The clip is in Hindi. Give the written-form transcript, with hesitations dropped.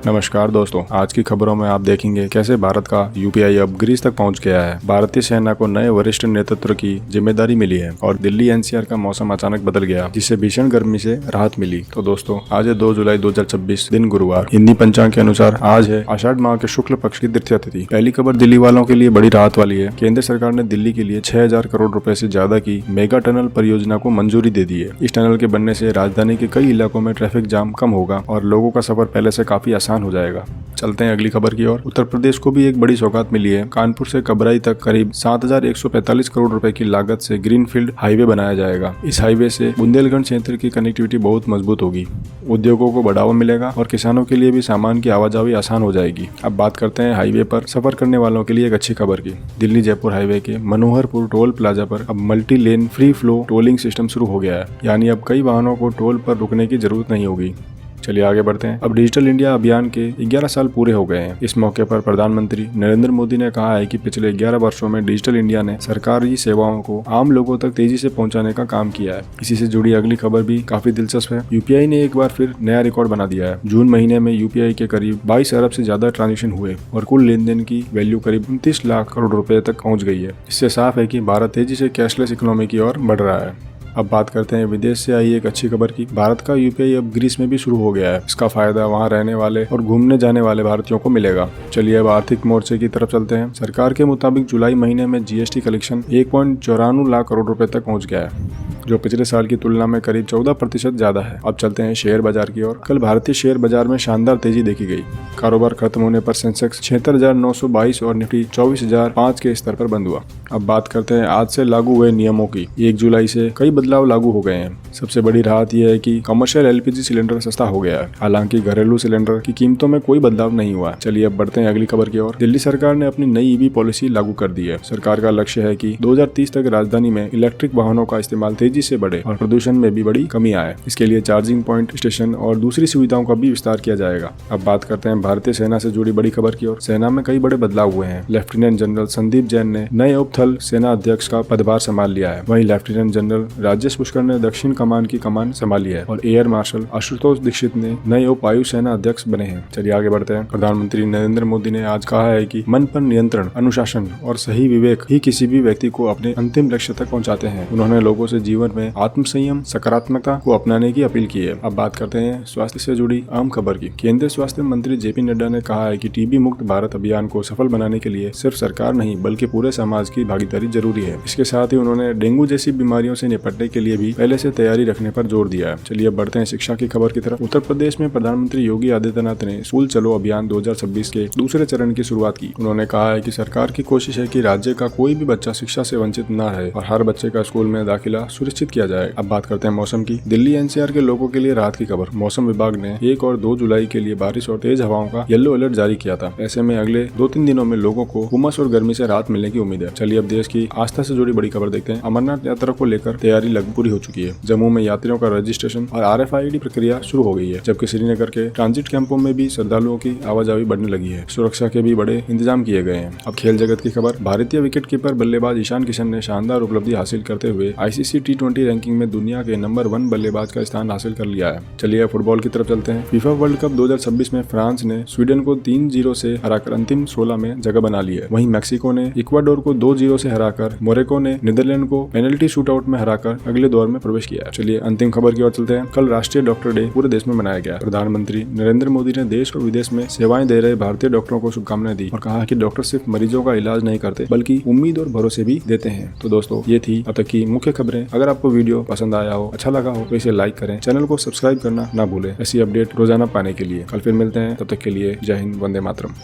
नमस्कार दोस्तों, आज की खबरों में आप देखेंगे कैसे भारत का यूपीआई अब ग्रीस तक पहुंच गया है। भारतीय सेना को नए वरिष्ठ नेतृत्व की जिम्मेदारी मिली है और दिल्ली एनसीआर का मौसम अचानक बदल गया, जिससे भीषण गर्मी से राहत मिली। तो दोस्तों, आज है 2 जुलाई 2026 दिन गुरुवार। हिंदी पंचांग के अनुसार आज है आषाढ़ माह के शुक्ल पक्ष की द्वितीया तिथि। पहली खबर दिल्ली वालों के लिए बड़ी राहत वाली है। केंद्र सरकार ने दिल्ली के लिए 6000 करोड़ रुपए से ज्यादा की मेगा टनल परियोजना को मंजूरी दे दी है। इस टनल के बनने से राजधानी के कई इलाकों में ट्रैफिक जाम कम होगा और लोगों का सफर पहले से काफी आसान हो जाएगा। चलते हैं अगली खबर की ओर। उत्तर प्रदेश को भी एक बड़ी सौगात मिली है। कानपुर से कबराई तक करीब 7145 करोड़ रुपए की लागत से ग्रीनफील्ड हाईवे बनाया जाएगा। इस हाईवे से बुंदेलखंड क्षेत्र की कनेक्टिविटी बहुत मजबूत होगी, उद्योगों को बढ़ावा मिलेगा और किसानों के लिए भी सामान की आवाजाही आसान हो जाएगी। अब बात करते हैं हाईवे पर सफर करने वालों के लिए एक अच्छी खबर की। दिल्ली जयपुर हाईवे के मनोहरपुर टोल प्लाजा पर अब multi lane free flow tolling system शुरू हो गया है, यानी अब कई वाहनों को टोल पर रुकने की जरूरत नहीं होगी। चलिए आगे बढ़ते हैं। अब डिजिटल इंडिया अभियान के 11 साल पूरे हो गए हैं। इस मौके पर प्रधानमंत्री नरेंद्र मोदी ने कहा है कि पिछले 11 वर्षों में डिजिटल इंडिया ने सरकारी सेवाओं को आम लोगों तक तेजी से पहुंचाने का काम किया है। इसी से जुड़ी अगली खबर भी काफी दिलचस्प है। यूपीआई ने एक बार फिर नया रिकॉर्ड बना दिया है। जून महीने में यूपीआई के करीब 22 अरब से ज्यादा ट्रांजेक्शन हुए और कुल लेन देन की वैल्यू करीब 29 लाख करोड़ रुपए तक पहुँच गई है। इससे साफ है कि भारत तेजी से कैशलेस इकोनॉमी की ओर बढ़ रहा है। अब बात करते हैं विदेश से आई एक अच्छी खबर की। भारत का यूपीआई अब ग्रीस में भी शुरू हो गया है। इसका फायदा वहां रहने वाले और घूमने जाने वाले भारतीयों को मिलेगा। चलिए अब आर्थिक मोर्चे की तरफ चलते हैं। सरकार के मुताबिक जुलाई महीने में जीएसटी कलेक्शन 1.94 लाख करोड़ रुपए तक पहुंच गया है, जो पिछले साल की तुलना में करीब 14% ज्यादा है। अब चलते हैं शेयर बाजार की ओर। कल भारतीय शेयर बाजार में शानदार तेजी देखी गई। कारोबार खत्म होने पर सेंसेक्स 76,922 और निफ्टी 24,005 के स्तर पर बंद हुआ। अब बात करते हैं आज से लागू हुए नियमों की। 1 जुलाई से कई बदलाव लागू हो गए हैं। सबसे बड़ी राहत यह है कि कमर्शियल एलपीजी सिलेंडर सस्ता हो गया है। हालांकि घरेलू सिलेंडर की कीमतों में कोई बदलाव नहीं हुआ। चलिए अब बढ़ते हैं अगली खबर की ओर। दिल्ली सरकार ने अपनी नई ईवी पॉलिसी लागू कर दी है। सरकार का लक्ष्य है कि 2030 तक राजधानी में इलेक्ट्रिक वाहनों का इस्तेमाल तेजी से बढ़े और प्रदूषण में भी बड़ी कमी आए। इसके लिए चार्जिंग पॉइंट, स्टेशन और दूसरी सुविधाओं का भी विस्तार किया जाएगा। अब बात करते हैं भारतीय सेना से जुड़ी बड़ी खबर की ओर। सेना में कई बड़े बदलाव हुए हैं। लेफ्टिनेंट जनरल संदीप जैन ने नए उप थल सेना अध्यक्ष का पदभार संभाल लिया है। वहीं लेफ्टिनेंट जनरल राजेश पुष्कर ने दक्षिण कमान की कमान संभाली है और एयर मार्शल आशुतोष दीक्षित ने नए उप वायु सेना अध्यक्ष बने हैं। चलिए आगे बढ़ते हैं। प्रधानमंत्री नरेंद्र मोदी ने आज कहा है कि मन पर नियंत्रण, अनुशासन और सही विवेक ही किसी भी व्यक्ति को अपने अंतिम लक्ष्य तक पहुंचाते हैं। उन्होंने लोगों से जीवन में आत्म संयम, सकारात्मकता को अपनाने की अपील की है। अब बात करते हैं स्वास्थ्य से जुड़ी अहम खबर की। केंद्रीय स्वास्थ्य मंत्री जेपी नड्डा ने कहा है कि टीबी मुक्त भारत अभियान को सफल बनाने के लिए सिर्फ सरकार नहीं बल्कि पूरे समाज की भागीदारी जरूरी है। इसके साथ ही उन्होंने डेंगू जैसी बीमारियों से निपटने के लिए भी पहले से तैयारी रखने पर जोर दिया है। चलिए अब बढ़ते हैं शिक्षा की खबर की तरफ। उत्तर प्रदेश में प्रधानमंत्री योगी आदित्यनाथ ने स्कूल चलो अभियान 2026 के दूसरे चरण की शुरुआत की। उन्होंने कहा है कि सरकार की कोशिश है कि राज्य का कोई भी बच्चा शिक्षा से वंचित न रहे और हर बच्चे का स्कूल में दाखिला सुनिश्चित किया जाए। अब बात करते हैं मौसम की। दिल्ली एनसीआर के लोगों के लिए राहत की खबर। मौसम विभाग ने 1 और 2 जुलाई के लिए बारिश और तेज हवाओं का येलो अलर्ट जारी किया था। ऐसे में अगले 2-3 दिनों में लोगों को उमस और गर्मी से राहत मिलने की उम्मीद है। चलिए अब देश की आस्था से जुड़ी बड़ी खबर देखते हैं। अमरनाथ यात्रा को लेकर तैयारी लगभग पूरी हो चुकी है। जम्मू में यात्रियों का रजिस्ट्रेशन और RFID प्रक्रिया शुरू हो गई है, जबकि श्रीनगर के ट्रांजिट कैंपों में भी श्रद्धालुओं की आवाजाही बढ़ने लगी है। सुरक्षा के भी बड़े इंतजाम किए गए हैं। अब खेल जगत की खबर। भारतीय विकेट कीपर बल्लेबाज ईशान किशन ने शानदार उपलब्धि हासिल करते हुए ICC T20 रैंकिंग में दुनिया के नंबर 1 बल्लेबाज का स्थान हासिल कर लिया है। चलिए फुटबॉल की तरफ चलते हैं। फीफा वर्ल्ड कप 2026 में फ्रांस ने स्वीडन को 3-0 से हराकर अंतिम 16 में जगह बना ली है। वहीं मैक्सिको ने इक्वाडोर को 2-0 से हराकर, मोरक्को ने नीदरलैंड को पेनल्टी शूटआउट में हराकर अगले दौर में प्रवेश किया। चलिए अंतिम खबर की ओर चलते हैं। कल राष्ट्रीय डॉक्टर डे पूरे देश में मनाया गया। प्रधानमंत्री नरेंद्र मोदी ने देश और विदेश में सेवाएं दे रहे भारतीय डॉक्टरों को शुभकामनाएं दी और कहा कि डॉक्टर सिर्फ मरीजों का इलाज नहीं करते बल्कि उम्मीद और भरोसे भी देते हैं। तो दोस्तों, ये थी अब तक की मुख्य खबरें। अगर आपको वीडियो पसंद आया हो, अच्छा लगा हो तो इसे लाइक करें, चैनल को सब्सक्राइब करना ना भूलें ऐसी अपडेट रोजाना पाने के लिए। कल फिर मिलते हैं, तब तक के लिए जय हिंद, वंदे मातरम।